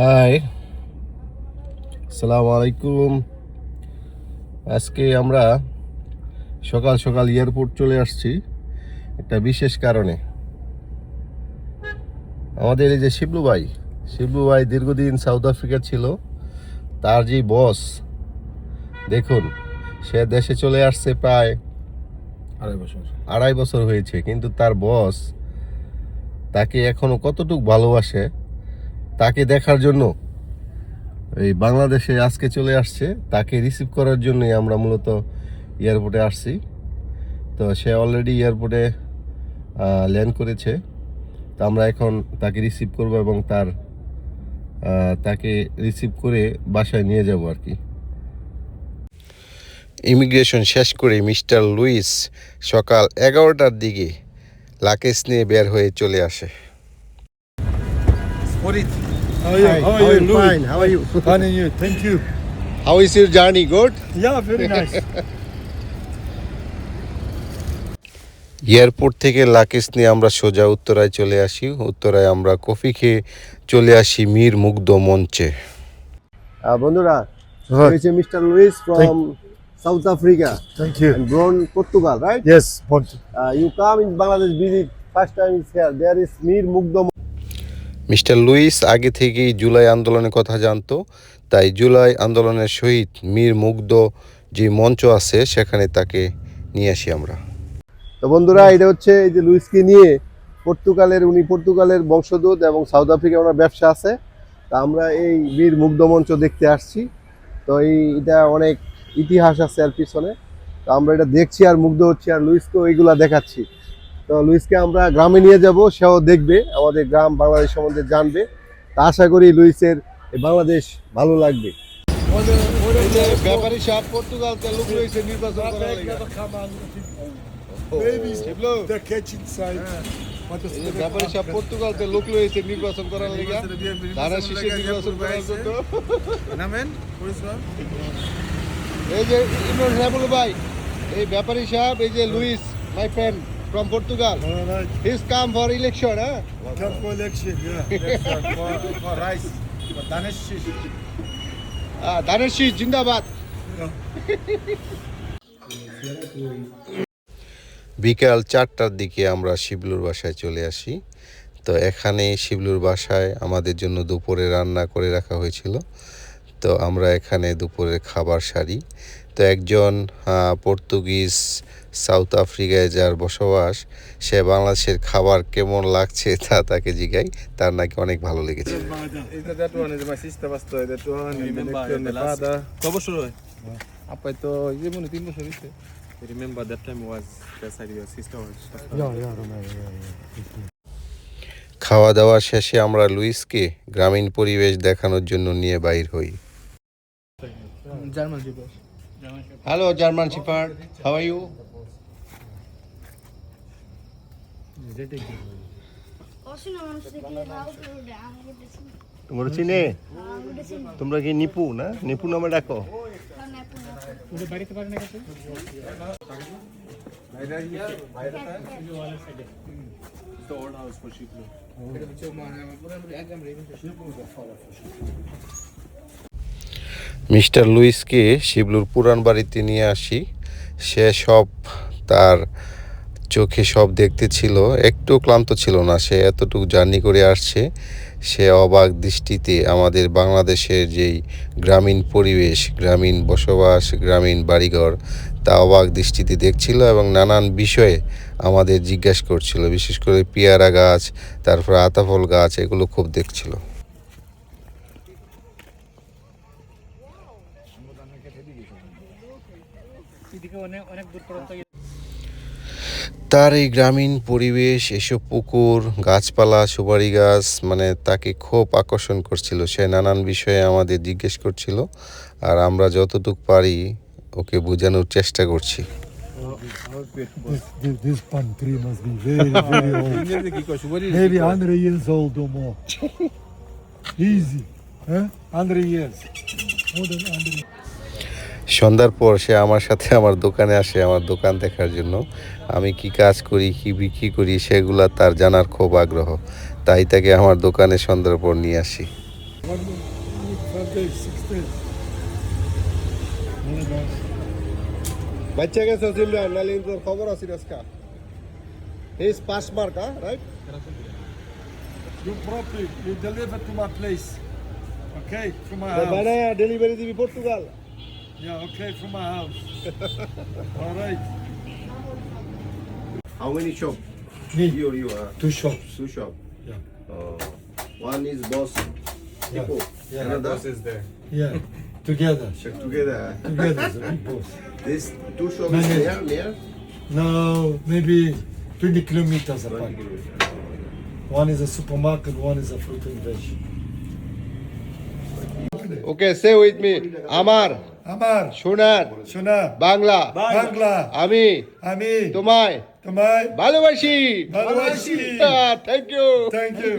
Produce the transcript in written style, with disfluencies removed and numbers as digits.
High, আসসালামু আলাইকুম। আজকে আমরা সকাল সকাল এয়ারপোর্ট চলে আসছি একটা বিশেষ কারণে। আমাদের এই যে শিবলু ভাই দীর্ঘদিন সাউথ আফ্রিকা ছিল। তার যে বস, দেখুন, সে দেশে চলে আসছে প্রায় 2.5 বছর হয়েছে, কিন্তু তার বস তাকে এখনো কতটুকু ভালোবাসে তাকে দেখার জন্য এই বাংলাদেশে আজকে চলে আসছে। তাকে রিসিভ করার জন্যই আমরা মূলত এয়ারপোর্টে আসছি। তো সে অলরেডি এয়ারপোর্টে ল্যান্ড করেছে। তো আমরা এখন তাকে রিসিভ করব এবং তাকে রিসিভ করে বাসায় নিয়ে যাব আর কি। ইমিগ্রেশন শেষ করে মিস্টার লুইস সকাল 11টার দিকে লাকেশ নিয়ে বের হয়ে চলে আসে। Farid, How are you? Hi, How are how you? are you? Fine. How are you? fine and you? Thank you. How is your journey? Good? Yeah, very nice. Airport থেকে লাকেশ নিয়ে আমরা সোজা উত্তরায় চলে আসি। উত্তরায় আমরা কফি খেয়ে চলে আসি মীর মুগ্ধ মঞ্চে। বন্ধুরা, Right. it's Mr. Luis from South Africa Thank you. and born Portugal, right? Yes, point. You come in Bangladesh visit. First time is here. There is Mir Mugdho. Mister Louis আগে থেকেই জুলাই আন্দোলনের কথা জানতো, তাই জুলাই আন্দোলনের শহীদ মীর মুগ্ধ যে মঞ্চ আছে সেখানে তাকে নিয়ে আসি আমরা। তো বন্ধুরা, এটা হচ্ছে এই যে লুইসকে নিয়ে উনি পর্তুগালের বংশোদ্ভূত এবং সাউথ আফ্রিকা ওনার ব্যবসা আছে। তা আমরা এই বীর মুগ্ধ মঞ্চ দেখতে আসছি। তো এটা অনেক ইতিহাস আছে এর পিছনে। তো আমরা এটা দেখছি আর মুগ্ধ হচ্ছি, আর লুইসকেও এইগুলা দেখাচ্ছি। তো লুইসকে আমরা গ্রামে নিয়ে যাব, সেও দেখবে, আমাদের গ্রাম বাংলাদেশ সম্বন্ধে জানবে। তা আশা করি লুইসের এই বাংলাদেশ ভালো লাগবে। ব্যাপারী সাহেব পর্তুগালতে লোক রয়েছে নির্বাচন করার লাগি। Babies, the catch inside. ব্যাপারী সাহেব পর্তুগালতে লোক রয়েছে নির্বাচন করার লাগি। ধারা শীষে নির্বাচন করার জন্য। Namen? Who is that? এই যে ইমরান সাহেবুল ভাই, এই ব্যাপারী সাহেব, এই যে Louis, my friend from Portugal, All right. He is come for election. Come for election, yeah. Election for rice. For Danish shish. ধানের শীষ জিন্দাবাদ। বিকাল 4টার দিকে আমরা শিবলুর বাসায় চলে আসি। তো এখানে শিবলুর বাসায় আমাদের জন্য দুপুরে রান্না করে রাখা হয়েছিল। তো আমরা এখানে দুপুরের খাবার সারি। তো একজন পর্তুগিজ সাউথ আফ্রিকায় যার বসবাস, সে বাংলাদেশের খাবার কেমন লাগছে তাকে জিজ্ঞাই। তার নাকি অনেক ভালো লেগেছে। Is that one? Is my sister was to that one? Remember the father? কত বছর হয়? Apa itu? Ini mana 3 বছর হইছে? Remember that time was that's how your sister was. খাওয়া দাওয়া শেষে আমরা লুইসকে গ্রামীণ পরিবেশ দেখানোর জন্য নিয়ে বাইর হই। German people. Hello German shepherd, how are you? তোমরা চিনে? তোমরা কি নিপু না? নিপু নামে ডাকো? The old house for Shiplo. Mister লুইসকে শিবলুর পুরান বাড়িতে নিয়ে আসি। সে সব তার চোখে সব দেখতে ছিল, একটু ক্লান্ত ছিল না। সে এতটুকু জার্নি করে আসছে। সে অবাক দৃষ্টিতে আমাদের বাংলাদেশের যেই গ্রামীণ পরিবেশ, গ্রামীণ বসবাস, গ্রামীণ বাড়িঘর, তা অবাক দৃষ্টিতে দেখছিল এবং নানান বিষয়ে আমাদের জিজ্ঞাসা করছিল। বিশেষ করে পেয়ারা গাছ, তারপর আতাফল গাছ, এগুলো খুব দেখছিল। তার এই গ্রামীণ পরিবেশ, এসব পুকুর, গাছপালা, সুপারি গাছ, মানে তাকে খুব আকর্ষণ করছিল। সে নানান বিষয়ে আমাদের জিজ্ঞেস করছিল, আর আমরা যতটুকু পারি ওকে বোঝানোর চেষ্টা করছি। This palm tree must be very, very old. Maybe 100 years old or more. Easy. Huh? 100 years. More than 100. সন্ধ্যার পর সে আমার সাথে আমার দোকানে আসে আমার দোকান দেখার জন্য। আমি কি কাজ করি, কি বিক্রি করি, সেগুলা তার জানার খুব আগ্রহ। তাই তাকে আমার দোকানে সন্ধ্যার পর নিয়ে আসি। 1 week, 5 days, 6 days. Very nice. বাচ্চা গেছে ইমরান নালে তোর খবর আছে আজকে his pass mark right You properly, you deliver to my place. Okay, from my house. বানায়া ডেলিভারি দিবি Portugal Yeah, okay, from my house. All right. How many shop Me, you 2 shops. two shop Yeah. one is boss Yeah. Tipo, Yeah. another Boss is there. Yeah, together. together Together is a big boss. this two shop is Manager. near No, maybe 20 kilometers 20 apart. kilometers. One is a supermarket, one is a fruit and veg. Okay, say with me. আমার Amar, সোনার Shona, Bangla Bangla, আমি Ami, তোমায় Tamai, ভালোবাসি Balawashi. Thank you Thank you.